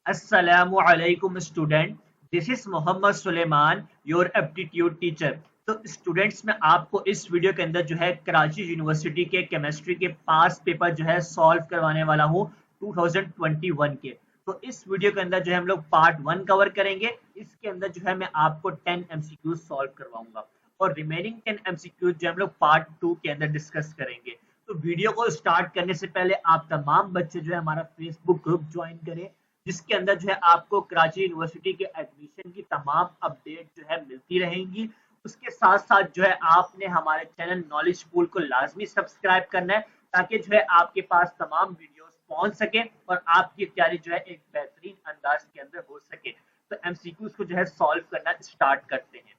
अस्सलामु अलैकुम student, this is Mohammad Suleman, your aptitude teacher. तो स्टूडेंट्स, मैं आपको इस वीडियो के अंदर जो है कराची यूनिवर्सिटी के केमिस्ट्री के पास पेपर जो है सॉल्व करवाने वाला हूँ 2021 के। तो इस वीडियो के अंदर जो है हम लोग पार्ट 1 कवर करेंगे। इसके अंदर जो है मैं आपको 10 MCQs सॉल्व करवाऊंगा और रिमेनिंग 10 MCQs जो हम लोग पार्ट 2 के अंदर डिस्कस करेंगे। तो वीडियो को स्टार्ट करने से पहले आप तमाम बच्चे जो है हमारा फेसबुक ग्रुप ज्वाइन करें, जिसके अंदर जो है आपको कराची यूनिवर्सिटी के एडमिशन की तमाम अपडेट जो है मिलती रहेंगी। उसके साथ साथ जो है आपने हमारे चैनल नॉलेज पूल को लाजमी सब्सक्राइब करना है, ताकि जो है आपके पास तमाम वीडियोस पहुंच सके और आपकी तैयारी जो है एक बेहतरीन अंदाज के अंदर हो सके। तो एमसीक्यूज को जो है सॉल्व करना स्टार्ट करते हैं।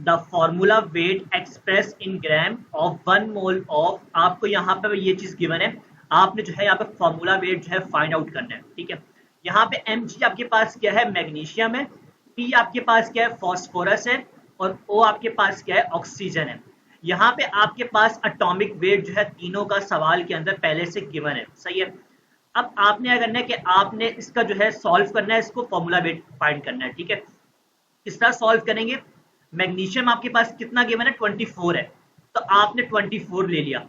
The formula wait express in gram of 1 mole of, आपको यहाँ पे ये चीज गिवन है, आपने जो है यहाँ पे फॉर्मूला वेट जो है फाइंड आउट करना है। ठीक है, यहाँ पे Mg आपके पास क्या है, मैग्नीशियम है, P आपके पास क्या है, फॉस्फोरस है, और O आपके पास क्या है, ऑक्सीजन है। यहाँ पे आपके पास एटॉमिक वेट जो है तीनों का सवाल के अंदर पहले से गिवन है। सही है, अब आपने क्या करना है कि आपने इसका जो है सॉल्व करना है, इसको फॉर्मूला वेट फाइंड करना है। ठीक है, किस तरह सॉल्व करेंगे, मैग्नीशियम आपके पास कितना गिवन है, 24 है, तो आपने 24 ले लिया।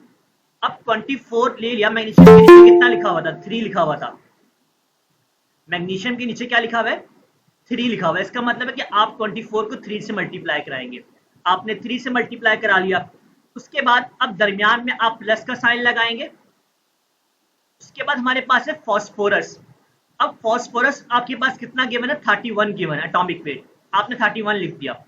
अब 24 ले लिया, मैग्नीशियम के नीचे कितना लिखा हुआ था, 3 लिखा हुआ था। मैग्नीशियम के नीचे क्या लिखा हुआ है, 3 लिखा हुआ है। इसका मतलब है कि आप 24 को 3 से मल्टीप्लाई कराएंगे। आपने 3 से मल्टीप्लाई करा लिया, उसके बाद अब दरमियान में आप प्लस का साइन लगाएंगे। उसके बाद हमारे पास है फॉस्फोरस। अब फॉस्फोरस आपके पास कितना गिवन है, 31 गिवन है एटॉमिक वेट, आपने 31 लिख दिया।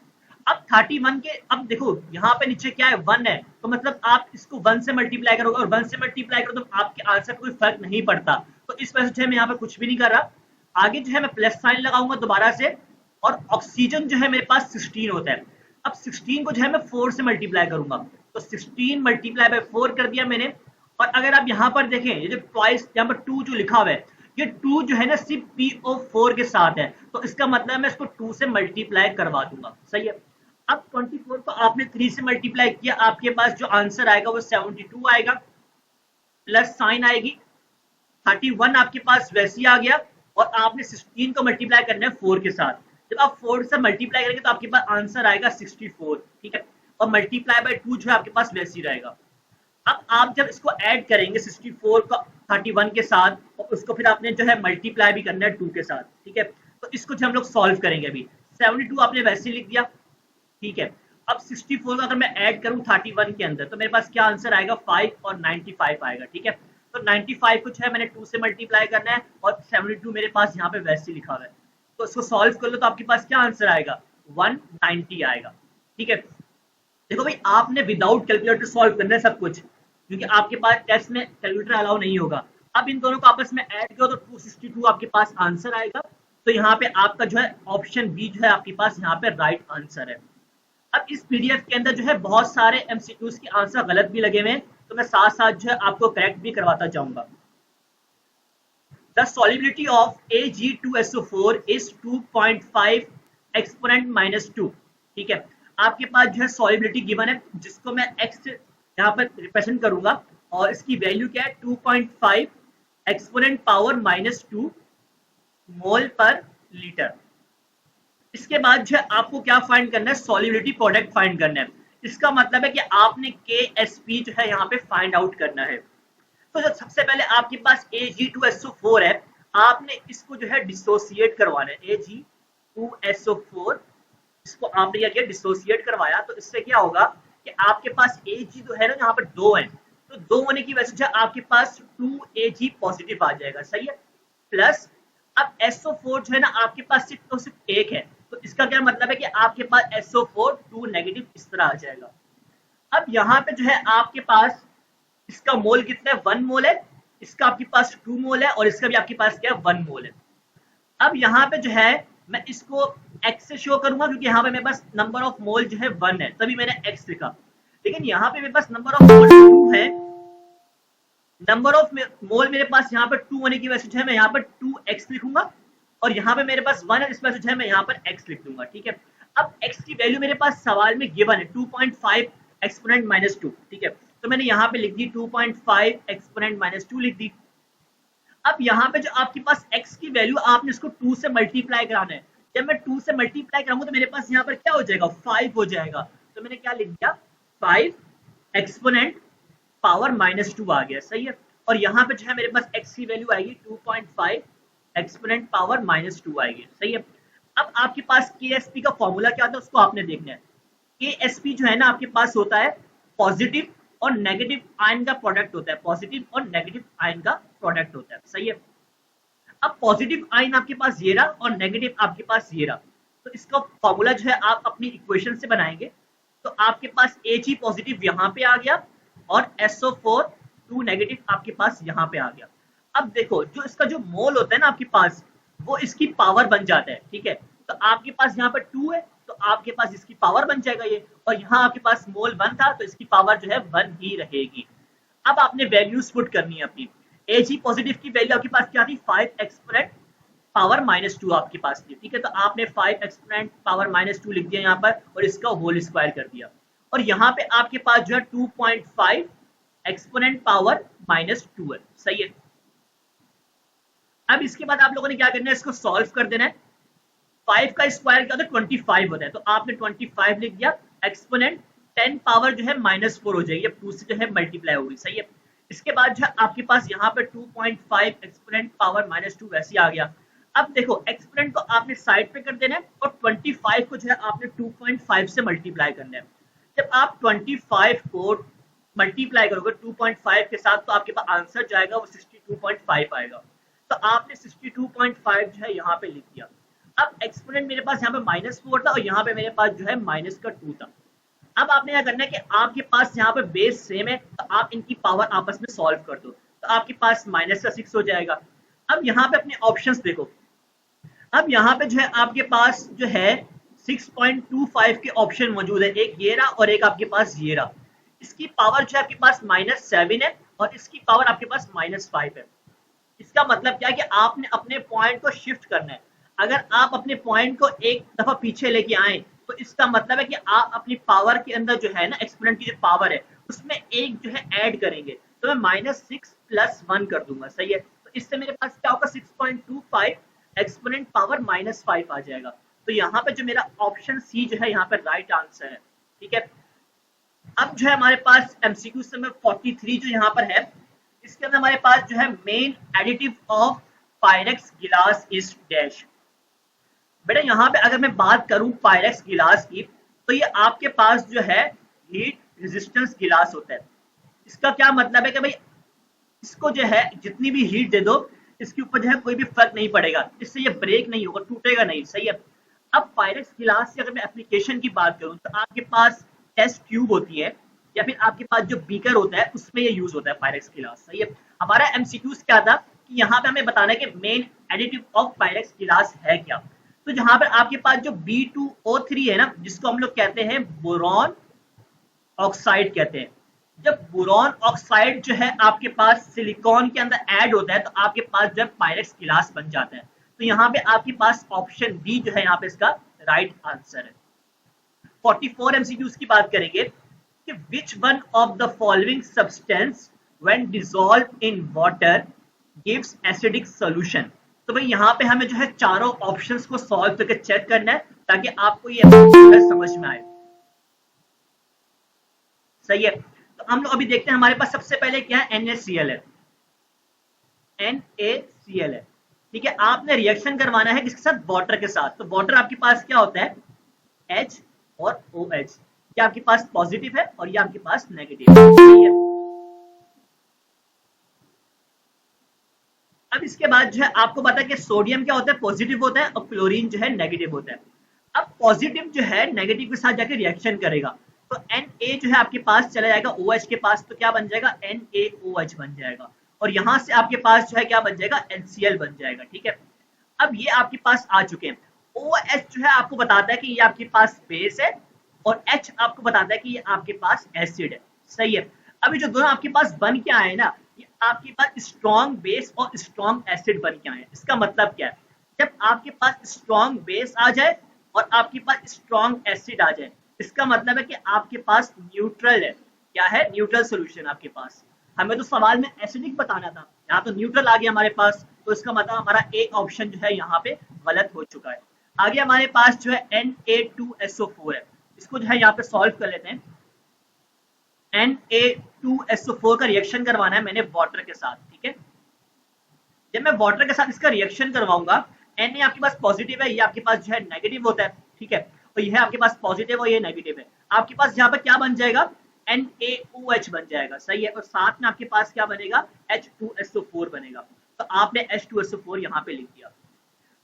अब 31 के, अब देखो यहाँ पे नीचे क्या है, 1 है, तो मतलब आप इसको 1 से मल्टीप्लाई करोगे और 1 से मल्टीप्लाई करो तो आपके आंसर कोई फर्क नहीं पड़ता। तो इस वजह से मैं यहाँ पे कुछ भी नहीं कर रहा। आगे जो है मैं प्लस साइन लगाऊंगा दोबारा से, और ऑक्सीजन जो है मेरे पास 16 होता है। अब 16 को जो है मैं 4 से मल्टीप्लाई करूंगा, तो 16 मल्टीप्लाई बाय 4 कर दिया मैंने। और अगर आप यहाँ पर देखें, ये जो ट्वाइस यहाँ पर 2 जो लिखा हुआ है, ये 2 जो है ना सिर्फ PO4 के साथ है, तो इसका मतलब मैं इसको 2 से मल्टीप्लाई करवा दूंगा। सही है, अब 24 को आपने 3 से मल्टीप्लाई किया, आपके पास जो आंसर आएगा वो 72 आएगा, प्लस साइन आएगी, 31 आपके पास वैसे ही आ गया, और आपने 16 को मल्टीप्लाई करना है 4 के साथ। जब आप 4 से मल्टीप्लाई करेंगे तो आपके पास आंसर आएगा 64। ठीक है, और मल्टीप्लाई बाय 2 जो है आपके पास वैसे ही रहेगा। अब आप जब इसको ऐड करेंगे 64 को 31 के साथ, और उसको फिर आपने जो है मल्टीप्लाई भी करना है 2 के साथ। ठीक है, तो इसको जो हम लोग सॉल्व करेंगे, अभी 72 आपने वैसे ही लिख दिया। ठीक है, अब 64 अगर मैं ऐड करूं 31 के अंदर, तो मेरे पास क्या आंसर आएगा, 5 और 95 आएगा। ठीक है, तो 95 कुछ है मैंने 2 से मल्टीप्लाई करना है, और 72 मेरे पास यहाँ पे वैसे लिखा हुआ है, तो इसको सॉल्व कर लो तो आपके पास क्या आंसर आएगा, 190 आएगा। ठीक है, देखो भाई, आपने विदाउट कैलकुलेटर सॉल्व करना है सब कुछ, क्योंकि आपके पास टेस्ट में कैलकुलेटर अलाउ नहीं होगा। अब इन दोनों को आपस में ऐड करो तो 262 आपके पास आंसर आएगा। तो यहाँ पे आपका जो है ऑप्शन बी जो है आपके पास यहाँ पे राइट आंसर है। अब इस पीडीएफ के अंदर जो है बहुत सारे एमसीक्यूज के आंसर गलत भी लगे हुए हैं, तो मैं साथ साथ जो है आपको करेक्ट भी करवाता जाऊंगा। The solubility of Ag2SO4 is 2.5 exponent -2। ठीक है, आपके पास जो है सॉल्युबिलिटी गिवन है, जिसको मैं x यहाँ पर रिप्रेजेंट करूंगा, और इसकी वैल्यू क्या है, 2.5 एक्सपोनेंट पावर -2 मोल पर लीटर। इसके बाद जो है आपको क्या फाइंड करना है, सॉल्युबिलिटी प्रोडक्ट फाइंड करना है। इसका मतलब है कि आपने KSP जो है यहाँ पे फाइंड आउट करना है। तो जो सबसे पहले आपके पास Ag2SO4 है, आपने इसको जो है डिसोसिएट करवाना है, Ag2SO4, इसको आपने क्या किया, डिसोसिएट करवाया। तो इससे क्या होगा कि आपके पास Ag जो है ना, यहाँ पर 2 है, तो 2 होने की वजह से आपके पास 2Ag पॉजिटिव आ जाएगा। सही है, प्लस अब SO4 जो है ना आपके पास सिर्फ 1 है, तो इसका क्या मतलब है कि आपके पास SO4 2 नेगेटिव इस तरह आ जाएगा। अब यहाँ पे जो है आपके पास इसका मोल कितना है, 1 मोल है, इसका आपके पास 2 मोल है, और इसका भी आपके पास क्या है, 1 मोल है। अब यहाँ पे जो है मैं इसको x से शो करूंगा, क्योंकि यहाँ पे मेरे पास नंबर ऑफ मोल जो है 1 है, तभी मैंने x लिखा। लेकिन यहाँ पे मेरे पास नंबर ऑफ मोल 2 है, नंबर ऑफ मोल मेरे पास यहाँ पर 2 होने की वजह से जो है मैं यहाँ पर 2x लिखूंगा, और यहाँ पे मेरे पास 1 है, इस वजह से जो है मैं यहाँ पर x लिख दूंगा। ठीक है, अब x की वैल्यू मेरे पास सवाल में गिवन है 2.5 एक्सपोनेंट -2। ठीक है, तो मैंने यहाँ पे लिख दी 2.5 एक्सपोनेंट -2 लिख दी। अब यहाँ पे जो आपके पास x की वैल्यू आपने इसको 2 से मल्टीप्लाई कराना है। जब मैं 2 से मल्टीप्लाई कराऊंगा तो मेरे पास यहाँ पर क्या हो जाएगा, 5 हो जाएगा। तो मैंने क्या लिख दिया, 5 एक्सपोनेंट पावर -2 आ गया, सही है। और यहाँ पे जो है मेरे पास x की वैल्यू आएगी 2.5 एक्सपोनेंट पावर -2 आएगी, सही है। अब आपके पास KSP का फॉर्मूला क्या होता है उसको आपने देखना है। KSP जो है ना आपके पास होता है पॉजिटिव और नेगेटिव आयन का प्रोडक्ट होता है, पॉजिटिव और नेगेटिव आयन का प्रोडक्ट होता है, सही है। अब पॉजिटिव आयन आपके पास ये रहा और नेगेटिव आपके पास ये रहा, तो इसका फॉर्मूला जो है आप अपनी इक्वेशन से बनाएंगे। तो आपके पास Ag पॉजिटिव यहाँ पे आ गया और SO4 2 नेगेटिव आपके पास यहाँ पे आ गया। अब देखो जो इसका जो मोल होता है ना आपके पास, वो इसकी पावर बन जाता है, ठीक है। तो आपके पास यहाँ पर 2 है तो आपके पास इसकी पावर बन जाएगा ये, और यहाँ आपके पास मोल 1 था तो इसकी पावर जो है 1 ही रहेगी। अब आपने वैल्यूज पुट करनी है अपनी। Ag पॉजिटिव की वैल्यू आपके पास क्या थी, 5 एक्सपोनेंट पावर -2 आपके पास थी, ठीक है। तो आपने 5 एक्सपोनेंट पावर -2 लिख दिया यहाँ पर और इसका होल स्क्वायर कर दिया। और यहाँ पे आपके पास जो है 2.5 एक्सपोनेंट पावर -2 है, सही है। अब इसके बाद आप लोगों ने क्या करना है, इसको सॉल्व कर देना है। 5 का स्क्वायर क्या होता है, 25 होता है, तो आपने 25 लिख दिया। एक्सपोनेंट 10 पावर जो है -4 हो जाएगी, अब 2 से जो है मल्टीप्लाई होगी, सही है। इसके बाद जो है आपके पास यहाँ पे 2.5 एक्सपोनेंट पावर -2 वैसे आ गया। अब देखो एक्सपोनेंट को आपने साइड पे कर देना है और 25 को जो है आपने 2.5 से मल्टीप्लाई करना है। जब आप 25 को मल्टीप्लाई करोगे 2.5 के साथ तो आपके पास आंसर जाएगा वो 62.5 आएगा। तो आपने 62.5 जो है यहाँ पे लिख दिया। अब एक्सपोनेंट मेरे पास यहाँ पे -4 था और यहाँ पे मेरे पास जो है -2 था। अब आपने क्या करना है कि आपके पास यहाँ पे बेस सेम है तो आप इनकी पावर आपस में सॉल्व कर दो, तो आपके पास -6 हो जाएगा। अब यहाँ पे अपने ऑप्शंस देखो। अब यहाँ पे जो है आपके पास जो है 6.25 के ऑप्शन मौजूद है, एक ये रहा और एक आपके पास ये रहा। इसकी पावर जो है आपके पास -7 है और इसकी पावर आपके पास -5 है। इसका मतलब क्या है कि आपने अपने पॉइंट को शिफ्ट करना है। अगर आप अपने पॉइंट को एक दफा पीछे लेके आए तो इसका मतलब है कि आप अपनी पावर के अंदर जो है ना एक्सपोनेंट की जो पावर है उसमें एक जो है ऐड करेंगे, तो मैं -6 + 1 कर दूंगा, सही है। तो इससे मेरे पास क्या होगा, 6.25 एक्सपोनेंट पावर -5 आ जाएगा। तो यहाँ पे जो मेरा ऑप्शन सी जो है यहाँ पे राइट आंसर है, ठीक है। अब जो है हमारे पास MCQ समय 43 जो यहाँ पर है, इसके अंदर हमारे पास जो है मेन एडिटिव ऑफ पायरेक्स गिलास इज डैश। बेटा यहाँ पे अगर मैं बात करूं पायरेक्स गिलास की तो ये आपके पास जो है हीट रेजिस्टेंस गिलास होता है। इसका क्या मतलब है कि भाई इसको जो है जितनी भी हीट दे दो इसके ऊपर जो है कोई भी फर्क नहीं पड़ेगा, इससे ये ब्रेक नहीं होगा, टूटेगा नहीं, सही है। अब पायरेक्स गिलास की अगर मैं एप्लीकेशन की बात करूं तो आपके पास टेस्ट ट्यूब होती है या फिर आपके पास जो बीकर होता है उसमें ये यूज होता है पायरेक्स गिलास, सही है। हमारा MCQs क्या था कि यहाँ पे हमें बताना है कि मेन एडिटिव ऑफ पायरेक्स गिलास है क्या। तो जहां पर आपके पास जो B2O3 है ना, जिसको हम लोग कहते हैं बोरॉन ऑक्साइड कहते हैं। जब बोरॉन ऑक्साइड जो है आपके पास सिलिकॉन के अंदर ऐड होता है तो आपके पास जो है पायरेक्स गिलास बन जाता है। तो यहाँ पे आपके पास ऑप्शन डी जो है यहाँ पे इसका राइट आंसर है। 44 MCQs की बात करेंगे कि which one of the following substance when dissolved in water gives acidic solution. तो भाई यहाँ पे हमें जो है चारों ऑप्शंस को सॉल्व करके चेक करना है ताकि आपको ये समझ में आए, सही है। तो हम लोग अभी देखते हैं हमारे पास सबसे पहले क्या है, NaCl है, NaCl है, ठीक है। आपने रिएक्शन करवाना है किसके साथ, वाटर के साथ। तो वाटर आपके पास क्या होता है, H और OH। ये आपके पास पॉजिटिव है और ये आपके पास नेगेटिव है, सही है। अब इसके बाद जो है आपको पता है कि सोडियम क्या होता है, पॉजिटिव होता है और क्लोरीन जो है नेगेटिव होता है। अब पॉजिटिव जो है नेगेटिव के साथ जाके रिएक्शन करेगा तो Na जो है आपके पास चला जाएगा OH के पास, तो क्या बन जाएगा, NaOH बन जाएगा और यहां से आपके पास जो है क्या बन जाएगा, NCl बन जाएगा, ठीक है। अब ये आपके पास आ चुके हैं। OH जो है आपको बताता है कि ये आपके पास बेस है और H आपको बताता है कि ये आपके पास एसिड है, सही है। अभी जो दोनों आपके पास बन के आए ना, ये आपके पास स्ट्रॉन्ग बेस और स्ट्रॉन्ग एसिड बन के आए। इसका मतलब क्या है, जब आपके पास स्ट्रॉन्ग बेस आ जाए और आपके पास स्ट्रॉन्ग एसिड आ जाए, इसका मतलब है कि आपके पास न्यूट्रल है। क्या है, न्यूट्रल सॉल्यूशन आपके पास। हमें तो सवाल में एसिडिक बताना था, यहाँ तो न्यूट्रल आ गया हमारे पास, तो इसका मतलब हमारा ए ऑप्शन जो है यहाँ पे गलत हो चुका है। आगे हमारे पास जो है Na2SO4 है, इसको जो है यहाँ पे सॉल्व कर लेते हैं। Na2SO4 का रिएक्शन करवाना है मैंने वाटर के साथ, ठीक है। जब मैं वाटर के साथ इसका रिएक्शन करवाऊंगा, Na आपके पास पॉजिटिव है, ये आपके पास जो है नेगेटिव होता है, ठीक है, तो ये आपके पास पॉजिटिव और ये नेगेटिव है। आपके पास यहाँ पर क्या बन जाएगा, NaOH बन जाएगा, सही है, और साथ में आपके पास क्या बनेगा, H2SO4 बनेगा। तो आपने H2SO4 यहाँ पे लिख दिया।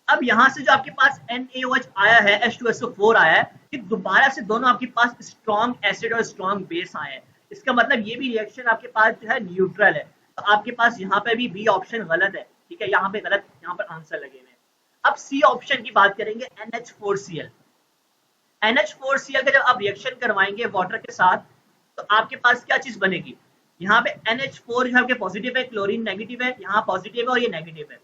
अब यहाँ से जो आपके पास NaOH आया है, H2SO4 आया है, कि दोबारा से दोनों आपके पास स्ट्रॉन्ग एसिड और स्ट्रॉन्ग बेस आए हैं। इसका मतलब ये भी रिएक्शन आपके पास जो है न्यूट्रल है, तो आपके पास यहाँ पे भी बी ऑप्शन गलत है, ठीक है, यहाँ पे गलत, यहाँ पर आंसर लगे हुए हैं। अब सी ऑप्शन की बात करेंगे, NH4Cl। NH4Cl का जब आप रिएक्शन करवाएंगे वाटर के साथ, तो आपके पास क्या चीज बनेगी, यहाँ पे NH4 जो है पॉजिटिव है, क्लोरीन नेगेटिव है, यहाँ पॉजिटिव है और ये नेगेटिव है।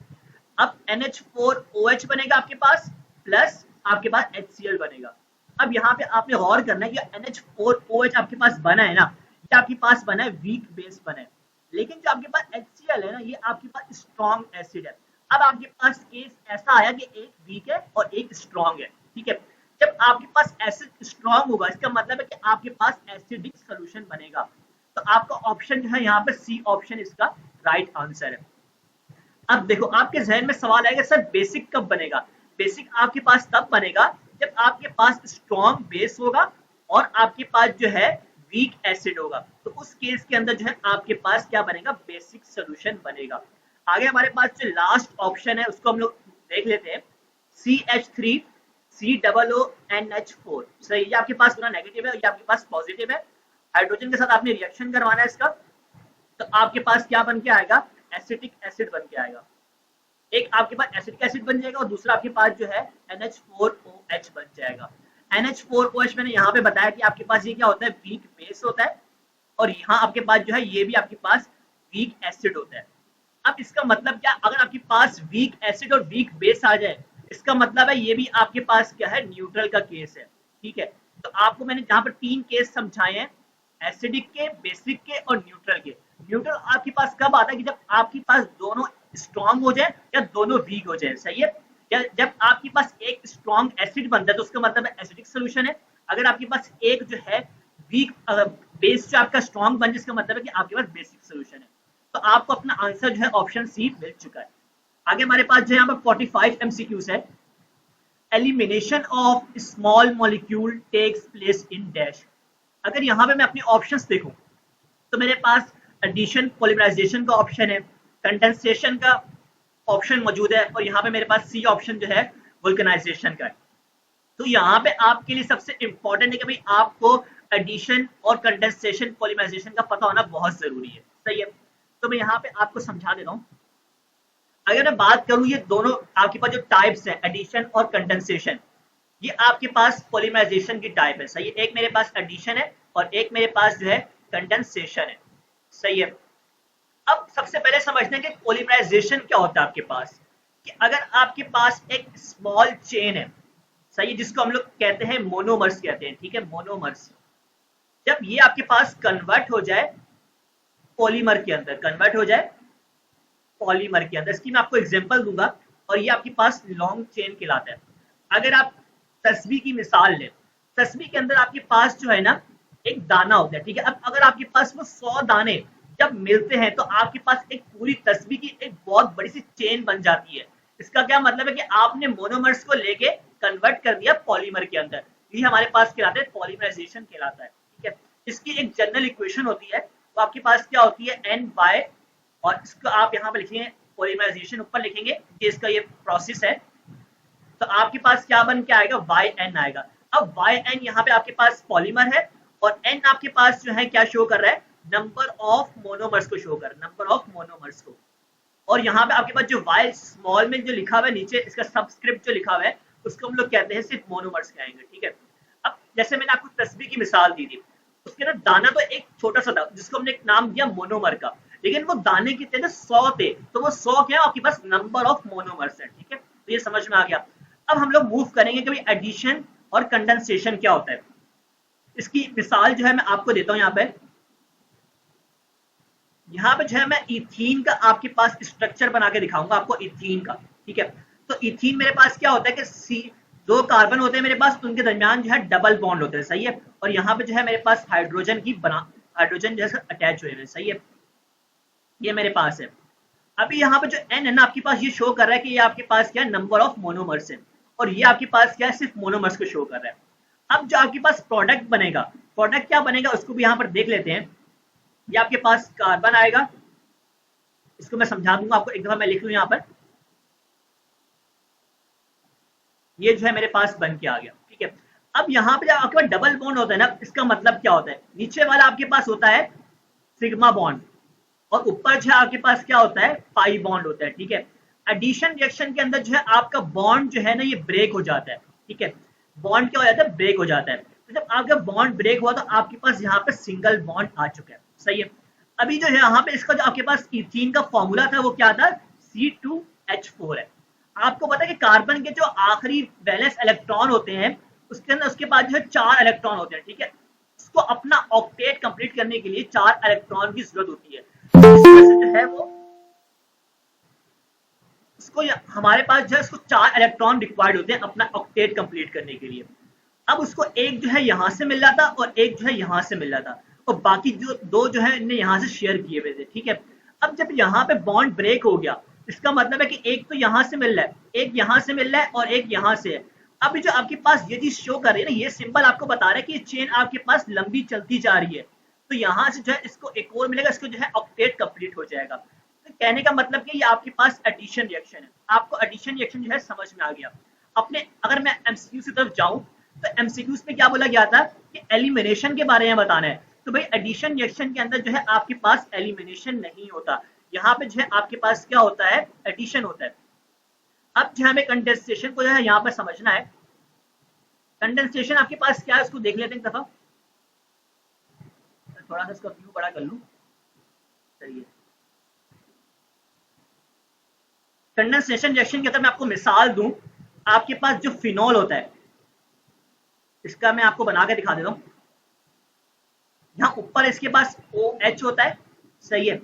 अब NH4OH बनेगा आपके पास, प्लस आपके पास HCl बनेगा। अब यहाँ पे आपने गौर करना है कि NH4OH आपके पास बना है ना, ये आपके पास बना है वीक बेस बना है, लेकिन जो आपके पास HCl है ना, ये आपके पास स्ट्रॉन्ग एसिड है। अब आपके पास केस ऐसा आया कि एक वीक है और एक स्ट्रॉन्ग है, ठीक है। जब आपके पास एसिड स्ट्रॉन्ग होगा, इसका मतलब है कि आपके पास एसिडिक सोल्यूशन बनेगा। तो आपका ऑप्शन जो है यहाँ पे सी ऑप्शन इसका राइट आंसर है। अब देखो आपके जहन में सवाल आएगा, सर बेसिक कब बनेगा। बेसिक आपके पास तब बनेगा जब आपके पास स्ट्रॉन्ग बेस होगा और आपके पास जो है वीक एसिड होगा, तो उस केस के अंदर जो है आपके पास क्या बनेगा, बेसिक सोल्यूशन बनेगा। आगे हमारे पास जो लास्ट ऑप्शन है उसको हम लोग देख लेते हैं, CH3COONH4, सही, ये आपके पास पूरा नेगेटिव है, ये आपके पास पॉजिटिव है, हाइड्रोजन के साथ आपने रिएक्शन करवाना है इसका, तो आपके पास क्या बन के आएगा, एसिटिक एसिड बन के आएगा। एक आपके पास एसिटिक एसिड बन जाएगा और दूसरा आपके पास जो है NH4OH बन जाएगा। NH4OH मैंने यहाँ पे बताया कि आपके पास ये क्या होता है, वीक बेस होता है, और यहाँ आपके पास जो है ये भी आपके पास वीक एसिड होता है। अब इसका मतलब क्या, अगर आपके पास वीक एसिड और वीक बेस आ जाए, इसका मतलब है ये भी आपके पास क्या है, न्यूट्रल का केस है, ठीक है। तो आपको मैंने जहाँ पर 3 केस समझाए हैं, एसिडिक के, बेसिक के और न्यूट्रल के। न्यूट्रल आपके पास कब आता है, कि जब आपके पास दोनों स्ट्रॉन्ग हो जाए या दोनों वीक हो जाए, सही है। या जब आपके पास एक स्ट्रॉन्ग एसिड बनता है तो उसका मतलब है एसिडिक सोल्यूशन है। अगर आपके पास एक जो है वीक बेस जो आपका स्ट्रॉन्ग बन जाए, इसका मतलब है कि आपके पास बेसिक सोल्यूशन है। तो आपको अपना आंसर जो है ऑप्शन सी मिल चुका है। आगे हमारे पास जो यहाँ पर 45 MCQs है, elimination of small molecule takes place in dash. अगर यहाँ पे मैं अपने ऑप्शंस देखूं तो मेरे पास एडिशन पॉलीमराइजेशन का ऑप्शन है, कंडेंसेशन का ऑप्शन मौजूद है, और यहाँ पे मेरे पास सी ऑप्शन जो है वल्कनाइजेशन का है। तो यहाँ पे आपके लिए सबसे इंपॉर्टेंट है कि भाई आपको एडिशन और कंडेंसेशन पॉलीमराइजेशन का पता होना बहुत जरूरी है, सही है। तो मैं यहाँ पे आपको समझा दे रहा हूँ। अगर मैं बात करूँ, ये दोनों आपके पास जो टाइप्स है, एडिशन और कंडेंसेशन, ये आपके पास पॉलीमराइजेशन की टाइप है, सही है। एक मेरे पास एडिशन है और एक मेरे पास जो है कंडेंसेशन है, सही है। अब सबसे पहले समझते हैं कि पॉलीमराइजेशन क्या होता है आपके पास, कि अगर आपके पास एक स्मॉल चेन है, सही है, जिसको हम लोग कहते हैं मोनोमर्स कहते हैं, ठीक है, मोनोमर्स। जब ये आपके पास कन्वर्ट हो जाए पॉलीमर के अंदर, कन्वर्ट हो जाए पॉलीमर के अंदर, इसकी मैं आपको एग्जांपल दूंगा, और ये आपके पास लॉन्ग चेन कहलाता है। अगर आप तस्बीह की मिसाल लें, तस्बीह के अंदर आपके पास जो है ना एक दाना होता है, ठीक है। अब अगर आपके पास वो 100 दाने जब मिलते हैं तो आपके पास एक पूरी तस्बीह की एक बहुत बड़ी सी चेन बन जाती है। इसका क्या मतलब है कि आपने मोनोमर्स को लेके कन्वर्ट कर दिया पॉलीमर के अंदर, ये हमारे पास कहलाता है पॉलीमराइजेशन कहलाता है, ठीक है। इसकी एक जनरल इक्वेशन होती है, तो आपके पास क्या होती है, N/, और इसको आप यहाँ पे लिखेंगे पॉलीमराइजेशन, ऊपर लिखेंगे कि इसका ये प्रोसेस है, तो आपके पास क्या बन के आएगा, YN आएगा। अब YN यहाँ पे आपके पास पॉलीमर है, और N आपके पास जो है क्या शो कर रहा है, नंबर ऑफ मोनोमर्स को शो कर, नंबर ऑफ मोनोमर्स को। और यहाँ पे आपके पास जो Y स्मॉल में जो लिखा हुआ है नीचे, इसका सबस्क्रिप्ट जो लिखा हुआ है, उसको हम लोग कहते हैं सिर्फ मोनोमर्स कहेंगे, ठीक है। अब जैसे मैंने आपको तस्बीह की मिसाल दी थी, उसके ना दाना तो एक छोटा सा था जिसको हमने एक नाम दिया मोनोमर का, लेकिन वो दाने कितने थे, 100 थे, तो वो 100 क्या है, आपके पास नंबर ऑफ मोनोमर्स है, ठीक है। तो ये समझ में आ गया। अब हम लोग मूव करेंगे कि भाई एडिशन और कंडेंसेशन क्या होता है। इसकी मिसाल जो है मैं आपको देता हूं यहाँ पे। यहाँ पे जो है मैं इथीन का आपके पास स्ट्रक्चर बना के दिखाऊंगा आपको इथीन का, ठीक है। तो इथीन मेरे पास क्या होता है कि सी दो कार्बन होते हैं मेरे पास, उनके दरमियान जो है डबल बॉन्ड होते हैं, सही है। और यहाँ पे जो है मेरे पास हाइड्रोजन जैसे अटैच हुए हैं, सही है। ये मेरे पास है। अभी यहाँ पे जो एन है ना आपके पास, ये शो कर रहा है कि ये आपके पास क्या है, नंबर ऑफ मोनोमर्स है, और ये आपके पास क्या है, सिर्फ मोनोमर्स को शो कर रहा है। अब जो आपके पास प्रोडक्ट बनेगा, प्रोडक्ट क्या बनेगा उसको भी यहाँ पर देख लेते हैं। ये आपके पास कार्बन आएगा, इसको मैं समझा दूंगा आपको, एक दफा मैं लिख लूं यहाँ पर। ये जो है मेरे पास बन के आ गया, ठीक है। अब यहाँ पे जब आपके पास डबल बॉन्ड होता है ना, इसका मतलब क्या होता है, नीचे वाला आपके पास होता है सिग्मा बॉन्ड, और ऊपर जो है आपके पास क्या होता है, पाई बॉन्ड होता है, ठीक है। एडिशन रिएक्शन के अंदर जो है आपका बॉन्ड जो है ना ये ब्रेक हो जाता है, ठीक है। बॉन्ड क्या हो जाता है, ब्रेक हो जाता है। तो जब आपका बॉन्ड ब्रेक हुआ तो आपके पास यहाँ पे सिंगल बॉन्ड आ चुका है, सही है। अभी जो है यहाँ पे इसका जो आपके पास इथीन का फॉर्मूला था वो क्या था, C2H4 है। आपको पता है कि कार्बन के जो आखिरी वैलेंस इलेक्ट्रॉन होते हैं उसके अंदर उसके बाद जो है 4 इलेक्ट्रॉन होते हैं, ठीक है। उसको अपना ऑक्टेट कंप्लीट करने के लिए 4 इलेक्ट्रॉन की जरूरत होती है। इस वजह से जो है वो उसको हमारे पास जो है उसको 4 इलेक्ट्रॉन रिक्वायर्ड होते हैं अपना ऑक्टेट कंप्लीट करने के लिए। अब उसको एक जो है यहाँ से मिल रहा था और एक जो है यहाँ से मिल रहा था, और बाकी जो दो जो है इनने यहाँ से शेयर किए हुए थे, ठीक है। अब जब यहाँ पे बॉन्ड ब्रेक हो गया, इसका मतलब है कि एक तो यहाँ से मिल रहा है, एक यहाँ से मिल रहा है और एक यहाँ से है। अब जो आपके पास ये चीज शो कर रही है ना, ये सिंबल आपको बता रहा है कि ये चेन आपके पास लंबी चलती जा रही है। तो यहाँ से जो है इसको एक और मिलेगा, इसको जो है ऑक्टेट कंप्लीट हो जाएगा। तो कहने का मतलब कि ये आपके पास एडिशन रिएक्शन है। आपको एडिशन रिएक्शन जो है समझ में आ गया। अपने अगर मैं एमसीक्यू की तरफ जाऊं तो एमसीक्यूज में क्या बोला गया था कि एलिमिनेशन के बारे में बताना है। तो भाई एडिशन रिएक्शन के अंदर जो है आपके पास एलिमिनेशन नहीं होता, यहाँ पे जो है आपके पास क्या होता है, एडिशन होता है। अब जो हमें कंडेंसेशन को जो है यहाँ पर समझना है। कंडेंसेशन आपके पास क्या है उसको देख लेते हैं एक दफा। थोड़ा सा इसका व्यू बड़ा कर लूं, सही है। कंडेंसेशन रिएक्शन की अगर मैं आपको मिसाल दूं, आपके पास जो फिनॉल होता है, इसका मैं आपको बना के दिखा देता हूं। यहाँ ऊपर इसके पास OH होता है, सही है।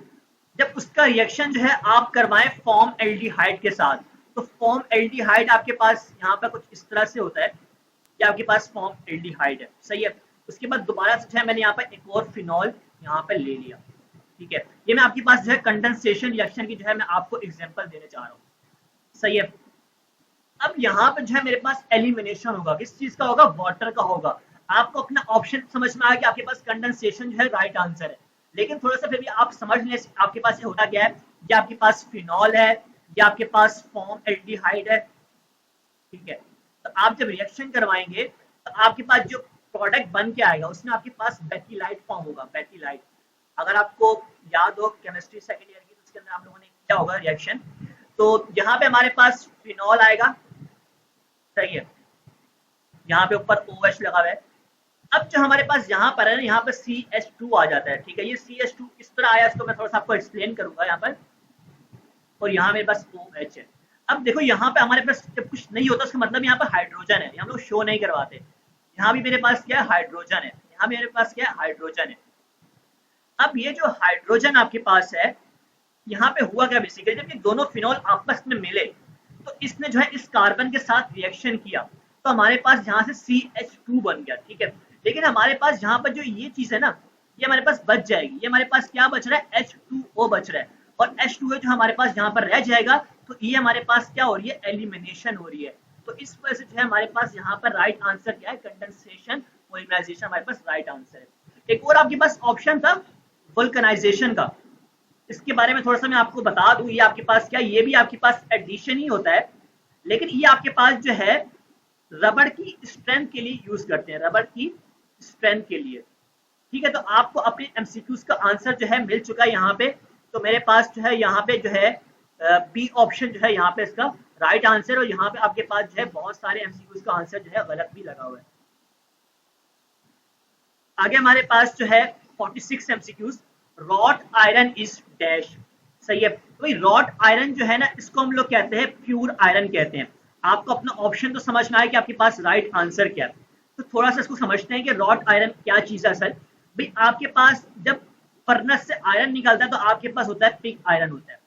जब उसका रिएक्शन जो है आप करवाएं फॉर्म एल्डिहाइड के साथ, तो फॉर्म एल्डिहाइड आपके पास यहाँ पर कुछ इस तरह से होता है कि आपके पास फॉर्म एल्डिहाइड है, सही है। उसके बाद दोबारा से जो है मैंने यहाँ पर एक और फिनॉल यहाँ पर ले लिया, ठीक है। ये मैं आपके पास जो है कंडेंसेशन रिएक्शन की जो है मैं आपको एग्जांपल देने चाह रहा हूँ, सही है। अब यहाँ पे जो है मेरे पास एलिमिनेशन होगा, किस चीज का होगा, वाटर का होगा। आपको अपना ऑप्शन समझ में आया कि आपके पास कंडेंसेशन जो है राइट आंसर है, लेकिन थोड़ा सा फिर भी आप समझ लें आपके पास ये होता क्या है, या आपके पास फिनॉल है या आपके पास फॉर्म एल्डिहाइड है, ठीक है। तो आप जब रिएक्शन करवाएंगे तो आपके पास जो प्रोडक्ट बन के आएगा उसमें आपके पास बेटिलाइट फॉर्म होगा, बेटिलाइट। अगर आपको याद हो केमिस्ट्री सेकंड ईयर की, तो उसके अंदर आप लोगों ने क्या होगा रिएक्शन। तो यहाँ पे हमारे पास फिनॉल आएगा, सही है। यहाँ पे ऊपर OH लगा हुआ है। अब जो हमारे पास यहाँ पर है ना, यहाँ पर CH2 आ जाता है, ठीक है। ये CH2 इस तरह आया, इसको मैं थोड़ा सा आपको एक्सप्लेन करूंगा यहाँ पर। और यहाँ मेरे पास OH है। अब देखो यहाँ पे हमारे पास जब कुछ नहीं होता उसका मतलब यहाँ पर हाइड्रोजन है, हम लोग शो नहीं करवाते। यहाँ भी मेरे पास क्या है, हाइड्रोजन है। यहाँ मेरे पास क्या है, हाइड्रोजन है। अब ये जो हाइड्रोजन आपके पास है, यहाँ पे हुआ क्या बेसिकली, जब ये दोनों फिनॉल आपस में मिले तो इसने जो है इस कार्बन के साथ रिएक्शन किया, तो हमारे पास यहाँ से CH2 बन गया, ठीक है। लेकिन हमारे पास यहाँ पर जो ये चीज है ना, ये हमारे पास बच जाएगी। ये हमारे पास क्या बच रहा है, H2O बच रहा है, और H2O जो हमारे पास यहाँ पर रह जाएगा, तो ये हमारे पास क्या हो रही है, एलिमिनेशन हो रही है। तो इस वजह से जो है हमारे पास यहाँ पर राइट आंसर क्या है, कंडेंसेशन पॉलीमराइजेशन हमारे पास राइट आंसर है। एक और आपके पास ऑप्शन था वल्कनाइजेशन का, इसके बारे में थोड़ा सा मैं आपको बता दूं। ये आपके पास क्या, ये भी आपके पास एडिशन ही होता है, लेकिन ये आपके पास जो है रबड़ की स्ट्रेंथ के लिए यूज करते हैं, रबड़ की स्ट्रेंथ के लिए, ठीक है। तो आपको अपने एमसीक्यूज का आंसर जो है मिल चुका है यहाँ पे। तो मेरे पास जो है यहाँ पे जो है बी ऑप्शन जो है यहाँ पे इसका राइट आंसर, और यहाँ पे आपके पास जो है बहुत सारे एमसीक्यूज का आंसर जो है गलत भी लगा हुआ है। आगे हमारे पास जो है 46 MCQs, wrought iron is dash, सही है। तो रॉट आयरन जो है ना, इसको हम लोग कहते हैं प्योर आयरन कहते हैं। आपको अपना ऑप्शन तो समझ में आया कि आपके पास राइट आंसर क्या है। तो थोड़ा सा इसको समझते हैं कि रॉट आयरन क्या चीज है। असल भाई आपके पास जब फर्नेस से आयरन निकलता है तो आपके पास होता है पिग आयरन होता है।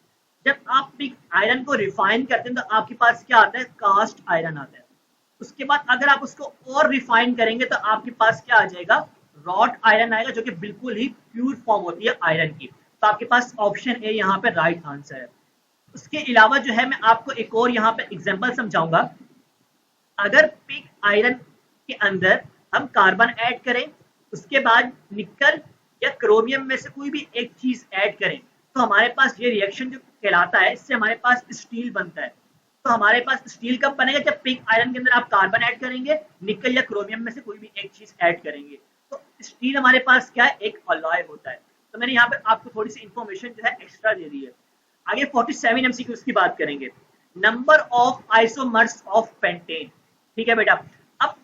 जब आप पिग आयरन को रिफाइन करते हैं तो आपके पास क्या आता है, कास्ट आयरन आता है। उसके बाद अगर आप उसको और रिफाइन करेंगे तो आपके पास क्या आ जाएगा, रॉट आयरन आएगा, जो कि बिल्कुल ही प्योर फॉर्म होती है आयरन की। तो आपके पास ऑप्शन ए यहाँ पे राइट आंसर है। उसके अलावा जो है मैं आपको एक और यहाँ पे एग्जांपल समझाऊंगा। अगर पिग आयरन के अंदर हम कार्बन ऐड करें, उसके बाद निकल या क्रोमियम में से कोई भी एक चीज ऐड करें, तो हमारे पास ये रिएक्शन जो कहलाता है, इससे हमारे पास स्टील बनता है। तो हमारे पास स्टील कब बनेगा, जब पिग आयरन के अंदर आप कार्बन ऐड करेंगे, निकल या क्रोमियम में से कोई भी एक चीज ऐड करेंगे, तो स्टील हमारे पास क्या है, एक अलॉय होता है। तो मैंने यहाँ पे आपको थोड़ी सी इंफॉर्मेशन जो है एक्स्ट्रा दे दी है। आगे 47 एमसीक्यूज की बात करेंगे। Number of isomers of pentane. ठीक है बेटा, अब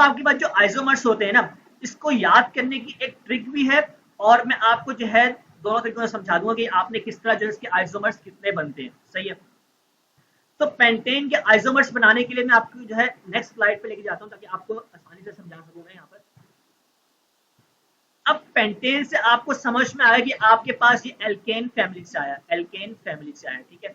आपके पास जो आइसोमर्स होते हैं ना, इसको याद करने की एक ट्रिक भी है, और मैं आपको जो है दोनों तरीकों से समझा दूंगा कि आपने किस तरह जो है इसके आइसोमर्स कितने बनते हैं। सही है, तो पेंटेन के आइसोमर्स बनाने के लिए मैं आपको जो है नेक्स्ट स्लाइड पे लेके जाता हूं ताकि आपको आसानी से समझा सकूं मैं यहाँ पर। अब पेंटेन से आपको समझ में आया कि आपके पास ये एल्केन फैमिली से आया, एल्केन फैमिली से आया। ठीक है,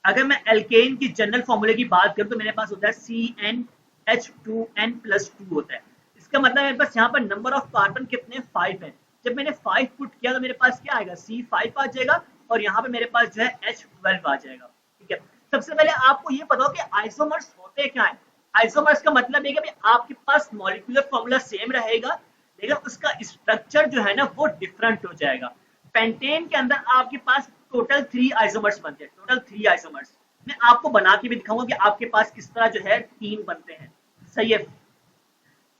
अगर मैं एल्केन की जनरल फॉर्मूले की बात करूं तो मेरे पास होता है CnH2n+2 होता है। इसका मतलब मेरे पास यहाँ पर नंबर ऑफ कार्बन कितने, 5 है। जब मैंने 5 पुट किया तो मेरे पास क्या आएगा, C5 आ जाएगा, और यहाँ पे मेरे पास जो है H12 आ जाएगा। ठीक है, सबसे पहले आपको ये पता हो कि आइसोमर्स होते क्या है। आइसोमर्स का मतलब है कि आपके पास मॉलिक्यूलर फॉर्मूला सेम रहेगा, लेकिन उसका स्ट्रक्चर जो है ना वो डिफरेंट हो जाएगा। पेंटेन के अंदर आपके पास टोटल 3 आइसोमर्स बनते हैं, टोटल 3 आइसोमर्स। मैं आपको बना के भी दिखाऊंगा कि आपके पास किस तरह जो है 3 बनते हैं। सही है,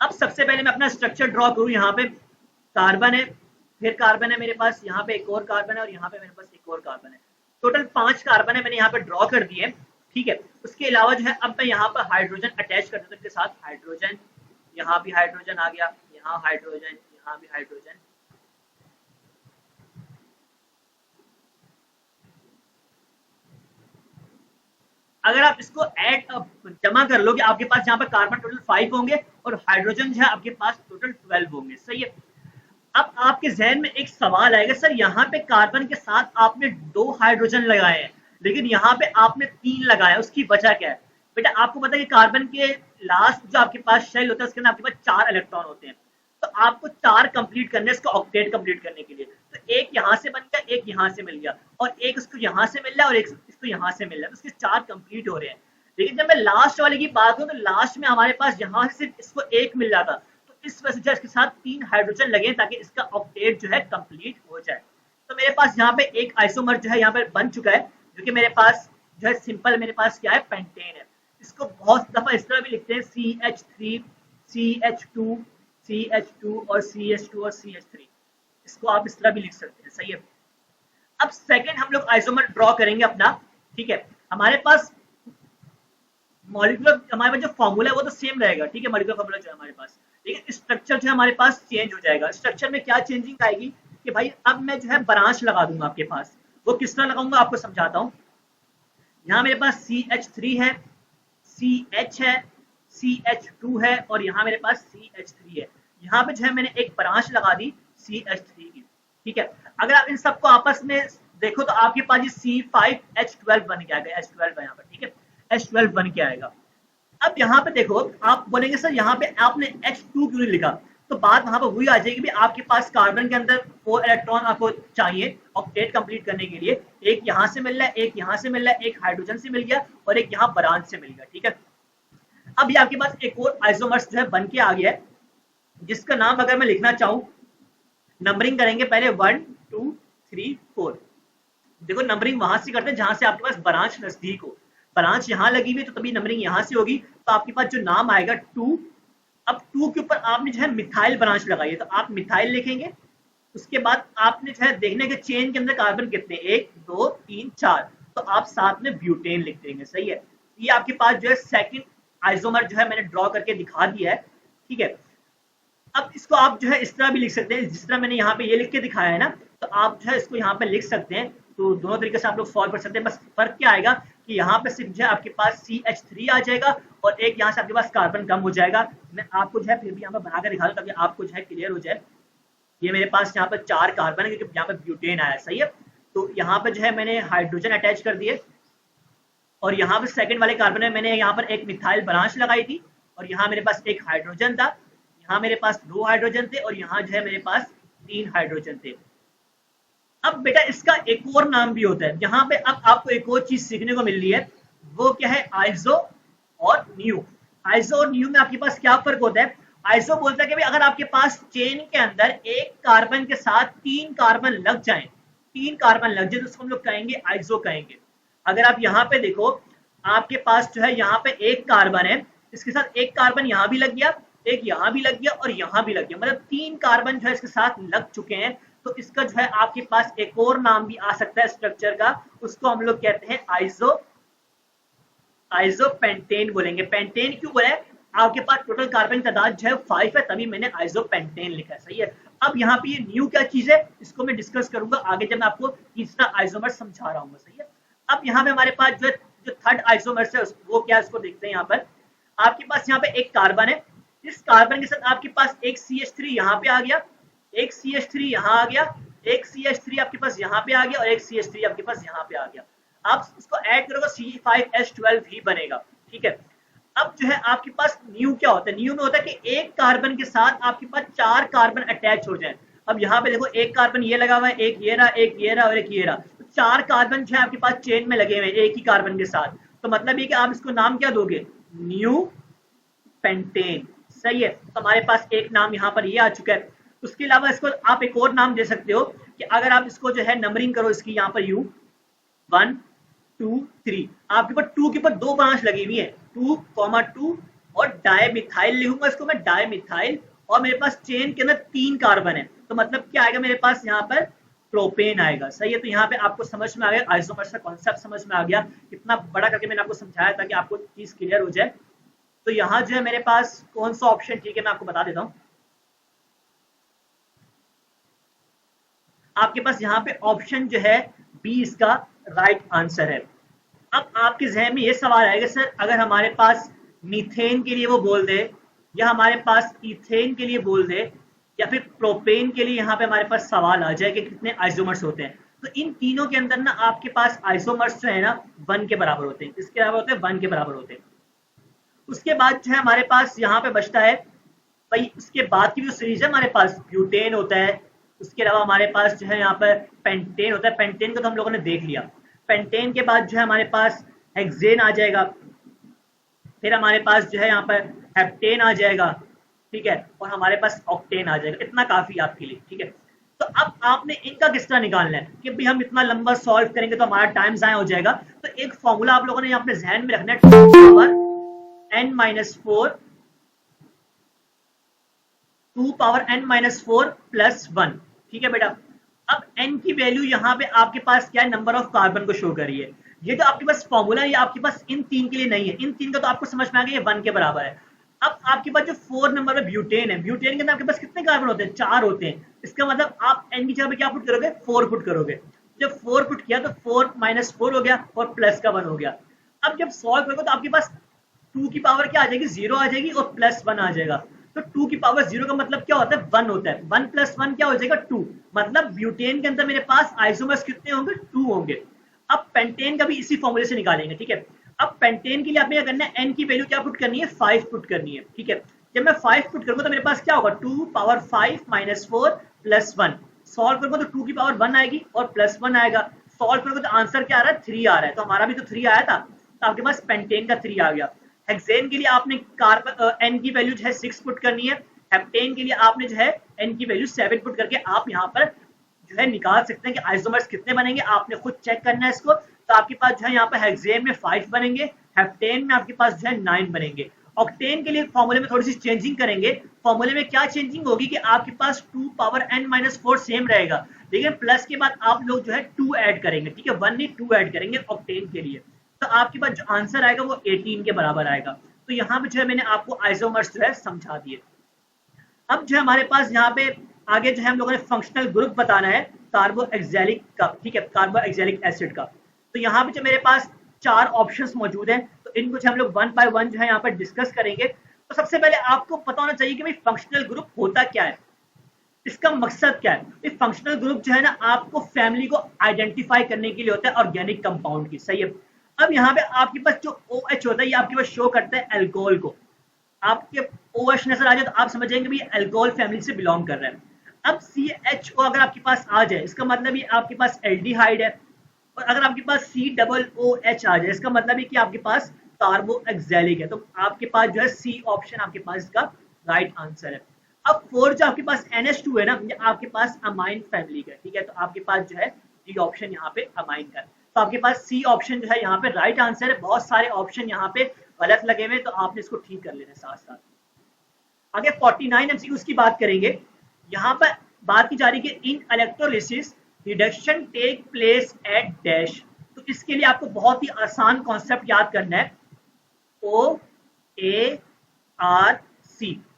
अब सबसे पहले मैं अपना स्ट्रक्चर ड्रॉ करूं। यहाँ पे कार्बन है, फिर कार्बन है मेरे पास, यहाँ पे एक और कार्बन है, और यहाँ पे मेरे पास एक और कार्बन है। टोटल 5 कार्बन है, मैंने यहाँ पे ड्रॉ कर दिए। ठीक है, उसके अलावा जो है अब मैं यहाँ पर हाइड्रोजन अटैच कर देता हूँ इसके साथ। हाइड्रोजन, यहाँ भी हाइड्रोजन आ गया, यहाँ हाइड्रोजन, यहाँ भी हाइड्रोजन। अगर आप इसको ऐड जमा कर लोगे, आपके पास यहाँ पर कार्बन टोटल 5 होंगे और हाइड्रोजन जो है आपके पास टोटल 12 होंगे। सही है, अब आपके जहन में एक सवाल आएगा, सर यहाँ पे कार्बन के साथ आपने 2 हाइड्रोजन लगाए हैं, लेकिन यहाँ पे आपने 3 लगाया, उसकी वजह क्या है। बेटा आपको पता है कि कार्बन के लास्ट जो आपके पास शेल होता है उसके अंदर आपके पास 4 इलेक्ट्रॉन होते हैं, तो आपको 4 कंप्लीट करने, इसको ऑक्टेट कंप्लीट करने के लिए। तो एक यहाँ से बन गया, एक यहाँ से मिल गया, और एक इसको यहाँ से मिल रहा है, और एक इसको यहाँ से मिल रहा है, तो इसके 4 कंप्लीट हो रहे हैं। लेकिन जब मैं लास्ट वाले की बात करूँ तो लास्ट में हमारे पास यहाँ से सिर्फ इसको 1 मिल रहा था, तो इस वजह से इसके साथ 3 हाइड्रोजन लगे ताकि इसका ऑक्टेट जो है कंप्लीट हो जाए। तो मेरे पास यहाँ पे एक आइसोमर जो है यहाँ पे बन चुका है, जो कि मेरे पास जो है सिंपल मेरे पास क्या है, पेंटेन है। इसको बहुत दफा इस तरह भी लिखते हैं, CH3, CH2, CH2 और CH2 और CH3, इसको आप इस तरह भी लिख सकते हैं। सही है, अब सेकंड हम लोग आइसोमर ड्रॉ करेंगे अपना। ठीक है, हमारे पास मॉलिक्यूलर, हमारे पास जो फॉर्मूला है वो तो सेम रहेगा। ठीक है, मॉलिक्यूलर फॉर्मूला जो है हमारे पास, लेकिन स्ट्रक्चर जो है हमारे पास चेंज हो जाएगा। स्ट्रक्चर में क्या चेंजिंग आएगी कि भाई अब मैं जो है ब्रांच लगा दूंगा आपके पास। वो किस तरह लगाऊंगा आपको समझाता हूँ। यहाँ मेरे पास CH3 है, CH है, CH2 है, और यहाँ मेरे पास CH3 है। यहाँ पे जो है मैंने एक ब्रांच लगा दी CH3 की। ठीक है, अगर आप इन सबको आपस में देखो तो आपके पास ये C5H12 बन के आएगा, H12 है यहाँ पर। ठीक है, H12 बन के आएगा। अब यहाँ पे देखो, आप बोलेंगे सर यहाँ पे आपने H2 क्यों नहीं लिखा, तो बात वहां पर वही आ जाएगी भी आपके पास कार्बन के अंदर 4 इलेक्ट्रॉन आपको चाहिए ऑक्टेट कंप्लीट करने के लिए। एक यहाँ से मिल रहा है, एक यहाँ से मिल रहा है, एक हाइड्रोजन से मिल गया, और एक यहाँ ब्रांच से मिल गया। ठीक है, अब ये आपके पास एक और आइसोमर्स जो है बन के आ गया है, जिसका नाम अगर मैं लिखना चाहूँ, नंबरिंग करेंगे पहले 1 2 3 4। देखो नंबरिंग वहां से करते हैं जहां से आपके पास ब्रांच नजदीक हो। ब्रांच यहाँ लगी हुई तो तभी नंबरिंग यहाँ से होगी, तो आपके पास जो नाम आएगा 2। अब 2 के ऊपर आपने जो है मिथाइल ब्रांच लगाई है, तो आप मिथाइल लिखेंगे। उसके बाद आपने जो है देखने के चेन के अंदर कार्बन कितने, 1 2 3 4, तो आप साथ में ब्यूटेन लिख देंगे। सही है, ये आपके पास जो है सेकंड आइसोमर जो है मैंने ड्रॉ करके दिखा दिया है। ठीक है, अब इसको आप जो है इस तरह भी लिख सकते हैं, जिस तरह मैंने यहाँ पे ये लिख के दिखाया है ना, तो आप जो है इसको यहाँ पे लिख सकते हैं। तो दोनों तरीके से आप लोग सॉल्व कर सकते हैं। बस फर्क क्या आएगा कि यहाँ पे सिर्फ जो है आपके पास CH3 आ जाएगा, और एक यहाँ से आपके पास कार्बन कम हो जाएगा। मैं आपको जो है फिर भी यहाँ पे बनाकर दिखा दूं ताकि आपको जो है क्लियर हो जाए। ये मेरे पास यहाँ पर 4 कार्बन है क्योंकि यहाँ पर ब्यूटेन आया, सही है। तो यहाँ पर जो है मैंने हाइड्रोजन अटैच कर दिए और यहाँ पर सेकंड वाले कार्बन में मैंने यहाँ पर एक मिथाइल ब्रांच लगाई थी और यहाँ मेरे पास एक हाइड्रोजन था, यहाँ मेरे पास 2 हाइड्रोजन थे और यहाँ जो है मेरे पास 3 हाइड्रोजन थे। अब बेटा इसका एक और नाम भी होता है, यहाँ पे अब आपको एक और चीज सीखने को मिल रही है, वो क्या है, आइसो और न्यू। आइसो और न्यू में आपके पास क्या फर्क होता है? आइसो बोलता है कि भाई अगर आपके पास चेन के अंदर एक कार्बन के साथ 3 कार्बन लग जाएं, 3 कार्बन लग जाए तो उसको हम लोग कहेंगे आइसो कहेंगे। अगर आप यहाँ पे देखो, आपके पास जो है यहाँ पे एक कार्बन है, इसके साथ एक कार्बन यहाँ भी लग गया, एक यहाँ भी लग गया और यहाँ भी लग गया, मतलब 3 कार्बन जो है इसके साथ लग चुके हैं, तो इसका जो है आपके पास एक और नाम भी आ सकता है स्ट्रक्चर का, उसको हम लोग कहते हैं आइसोपेंटेन बोलेंगे। पेंटेन क्यों बोला है? आपके पास टोटल कार्बन तादाद जो है 5 है, तभी मैंने आइसोपेंटेन लिखा है, सही है। अब यहाँ पे ये न्यू क्या चीज है, इसको मैं डिस्कस करूंगा आगे जब मैं आपको तीसरा आइसोमर समझा रहा हूँ, सही है। अब यहाँ पे हमारे पास जो थर्ड आइसोमर है वो क्या है, उसको देखते हैं। यहाँ पर आपके पास यहाँ पे एक कार्बन है, इस कार्बन के साथ आपके पास एक CH3 यहाँ पे आ गया, एक CH3 यहाँ आ गया, एक CH3 आपके पास यहाँ पे आ गया और एक CH3 आपके पास यहाँ पे आ गया। आप इसको ऐड करोगे C5H12 ही बनेगा, ठीक है। अब जो है आपके पास न्यू क्या होता है? न्यू में होता है कि एक कार्बन के साथ आपके पास 4 कार्बन अटैच हो जाए। अब यहाँ पे देखो एक कार्बन ये लगा हुआ है, एक ये रहा, एक ये रहा और एक ये रहा, तो 4 कार्बन जो है आपके पास चेन में लगे हुए हैं एक ही कार्बन के साथ, तो मतलब ये कि आप इसको नाम क्या दोगे, न्यू पेंटेन, सही है। तो हमारे पास एक नाम यहाँ पर ये आ चुका है। उसके अलावा इसको आप एक और नाम दे सकते हो कि अगर आप इसको जो है नंबरिंग करो इसकी, यहाँ पर U 1 2 3, आपके ऊपर 2 के ऊपर 2 ब्रांच लगी हुई है, 2,2 और डायमिथाइल लिखूंगा इसको मैं, डायमिथाइल, और मेरे पास चेन के अंदर 3 कार्बन है, तो मतलब क्या आएगा मेरे पास यहाँ पर, प्रोपेन आएगा, सही है। तो यहाँ पे आपको समझ में आ गया, आइसोमर्स का कॉन्सेप्ट समझ में आ गया, कितना बड़ा करके मैंने आपको समझाया ताकि आपको चीज क्लियर हो जाए। तो यहाँ जो है मेरे पास कौन सा ऑप्शन ठीक है मैं आपको बता देता हूँ। आपके पास यहाँ पे ऑप्शन जो है बी इसका राइट आंसर है। अब आपके जहन में ये सवाल आएगा, सर अगर हमारे पास मीथेन के लिए वो बोल दे, या हमारे पास इथेन के लिए बोल दे, या फिर प्रोपेन के लिए यहाँ पे हमारे पास सवाल आ जाए कि कितने आइसोमर्स होते हैं, तो इन तीनों के अंदर ना आपके पास आइसोमर्स जो है ना 1 के बराबर होते हैं, इसके बराबर होते हैं, 1 के बराबर होते हैं। उसके बाद जो है हमारे पास यहाँ पे बचता है भाई, उसके बाद की जो सीरीज है हमारे पास ब्यूटेन होता है, उसके अलावा हमारे पास जो है यहाँ पर पेंटेन होता है, पेंटेन को तो हम लोगों ने देख लिया। पेंटेन के बाद जो है हमारे पास हेक्सेन आ जाएगा, फिर हमारे पास जो है यहाँ पर हेप्टेन आ जाएगा, ठीक है, और हमारे पास ऑक्टेन आ जाएगा। इतना काफी आपके लिए, ठीक है। तो अब आपने इनका किस तरह निकालना है कि भाई हम इतना लंबा सॉल्व करेंगे तो हमारा टाइम जाया हो जाएगा। तो एक फॉर्मूला आप लोगों ने अपने जहन में रखना है, 2 पावर n-4 प्लस 1, ठीक है बेटा। अब n की वैल्यू यहाँ पे आपके पास क्या है, नंबर ऑफ कार्बन को शो करिए। ये तो आपके पास फॉर्मूला है, ये आपके पास इन 3 के लिए नहीं है, इन 3 का तो आपको समझ में आ गया ये 1 के बराबर है। अब आपके पास जो 4 नंबर में ब्यूटेन है, ब्यूटेन के अंदर आपके पास कितने कार्बन होते हैं, 4 होते हैं। इसका मतलब आप n की जगह पे क्या पुट करोगे, 4 पुट करोगे। जब 4 पुट किया तो 4 - 4 हो गया और प्लस का 1 हो गया। अब जब सॉल्व करोगे तो आपके पास 2 की पावर क्या आ जाएगी, 0 आ जाएगी और प्लस 1 आ जाएगा। तो 2 की पावर 0 का मतलब क्या होता है, 1 होता है। 1 + 1 क्या हो जाएगा, 2। मतलब ब्यूटेन के अंदर मेरे पास आइसोमर्स कितने होंगे, 2 होंगे। अब पेंटेन का भी इसी फॉर्मूले से निकालेंगे, ठीक है। अब पेंटेन के लिए आपने क्या करना है, n की वैल्यू क्या पुट करनी है, 5 पुट करनी है, ठीक है। जब मैं 5 पुट करूंगा तो मेरे पास क्या होगा, 2⁵ - 4 + 1। सॉल्व करूंगा तो 2 की पावर 1 आएगी और प्लस 1 आएगा। सॉल्व करोगे तो आंसर क्या आ रहा है, 3 आ रहा है। तो हमारा भी तो 3 आया था, तो आपके पास पेंटेन का 3 आ गया। हेक्सेन के लिए आपने कार्बन n की वैल्यू जो है 6 पुट करनी है। हेप्टेन के लिए आपने जो है n की वैल्यू 7 पुट करके आप यहाँ पर जो है निकाल सकते हैं कि आइसोमर्स कितने बनेंगे। आपने खुद चेक करना है इसको। तो आपके पास जो है यहाँ पर हेक्सेन में 5 बनेंगे, हेप्टेन में आपके पास जो है 9 बनेंगे। ऑक्टेन के लिए फॉर्मूले में थोड़ी सी चेंजिंग करेंगे। फॉर्मूले में क्या चेंजिंग होगी कि आपके पास 2⁻n-4 सेम रहेगा, लेकिन प्लस के बाद आप लोग जो है 2 ऐड करेंगे, ठीक है, 1 नहीं 2 ऐड करेंगे ऑक्टेन के लिए। तो आपके पास जो आंसर आएगा वो 18 के बराबर आएगा। तो यहाँ पे जो है मैंने आपको आइसोमर्स जो है समझा दिए। अब जो है हमारे पास यहाँ पे आगे जो है हम लोगों ने फंक्शनल ग्रुप बताना है कार्बोक्सिलिक का, ठीक है, कार्बोक्सिलिक एसिड का। तो यहाँ पे जो मेरे पास 4 ऑप्शंस मौजूद हैं, तो इनको जो हम लोग 1 बाय 1 जो है यहाँ पर डिस्कस करेंगे। तो सबसे पहले आपको पता होना चाहिए कि भाई फंक्शनल ग्रुप होता क्या है। इसका मकसद क्या है? ये फंक्शनल ग्रुप जो है ना आपको फैमिली को आइडेंटिफाई करने के लिए होता है ऑर्गेनिक कंपाउंड की, सही है। अब यहाँ पे आपके पास जो OH होता है ये आपके पास शो करता है अल्कोहल को। आपके OH नजर आ जाए तो आप समझेंगे भी अल्कोहल फैमिली से बिलोंग कर रहा है। अब CHO अगर आपके पास आ जाए इसका मतलब ये आपके पास एल्डिहाइड है, और अगर आपके पास COOH आ जाए इसका मतलब है कि आपके पास कार्बोक्सिलिक है। तो आपके पास जो है सी ऑप्शन आपके पास इसका राइट आंसर है। अब 4 जो आपके पास NH2 है ना, ये आपके पास अमाइन फैमिली का, ठीक है। तो आपके पास जो है डी ऑप्शन यहाँ पे अमाइन का, तो आपके पास सी ऑप्शन जो है यहाँ पे राइट आंसर है। बहुत सारे ऑप्शन यहाँ पे गलत लगे हुए, तो आपने इसको ठीक कर लेना साथ साथ। आगे 49 MCQs की बात करेंगे। यहाँ पर बात की जा रही है कि in electrolysis reduction take place at dash. तो इसके लिए आपको बहुत ही आसान कॉन्सेप्ट याद करना है, OARC।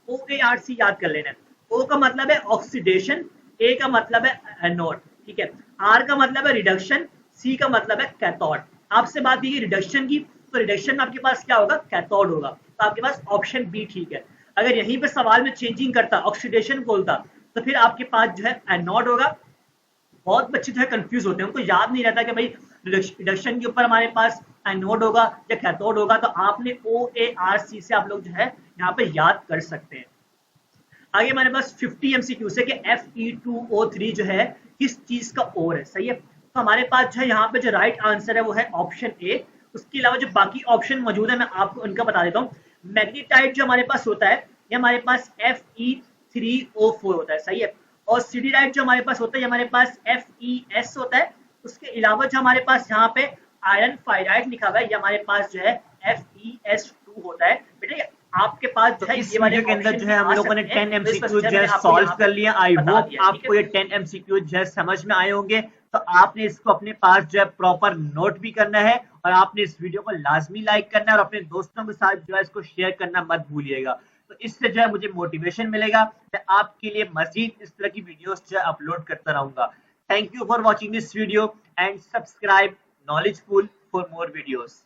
OARC याद कर लेना है। O का मतलब है ऑक्सीडेशन, A का मतलब है एनोड, ठीक है। R का मतलब है रिडक्शन, C का मतलब है कैथोड। आपसे बात की रिडक्शन की, तो रिडक्शन में आपके पास क्या होगा? कैथोड होगा। तो आपके पास ऑप्शन बी ठीक है। अगर यहीं पे सवाल में चेंजिंग करता, ऑक्सीडेशन बोलता, तो फिर आपके पास जो है एनोड होगा। बहुत बच्चे जो है कंफ्यूज होते हैं, उनको याद नहीं रहता कि भाई रिडक्शन के ऊपर हमारे पास एनोड होगा या कैथोड होगा। तो आपने OARC से आप लोग जो है यहाँ पे याद कर सकते हैं। आगे हमारे पास 50 MCQ से कि Fe2O3 जो है किस चीज का और है, सही है। तो हमारे पास जो है यहाँ पे जो राइट आंसर है वो है ऑप्शन ए। उसके अलावा जो बाकी ऑप्शन मौजूद है मैं आपको उनका बता देता हूँ। मैग्नीटाइट जो हमारे पास होता है ये हमारे पास Fe3O4 होता है, सही है। और सिडीराइट जो हमारे पास होता है ये हमारे पास FeS होता है। उसके अलावा जो हमारे पास यहाँ पे आयरन फाइराइड लिखा हुआ है ये हमारे पास जो है FeS2 होता है। बेटे आपके पास जो है इस वीडियो के अंदर जो है हम लोगों ने 10 MCQ जो है सॉल्व कर लिया। आई होप आपको ये 10 MCQ जो है समझ में आए होंगे। तो आपने इसको अपने पास जो है प्रॉपर नोट भी करना है, और आपने इस वीडियो को लाजमी लाइक करना है, और अपने दोस्तों के साथ जो है इसको शेयर करना मत भूलिएगा। तो इससे जो है मुझे मोटिवेशन मिलेगा, मैं आपके लिए मजीद इस तरह की वीडियोस जो है अपलोड करता रहूंगा। Thank you for watching this video and subscribe knowledgeful for more videos.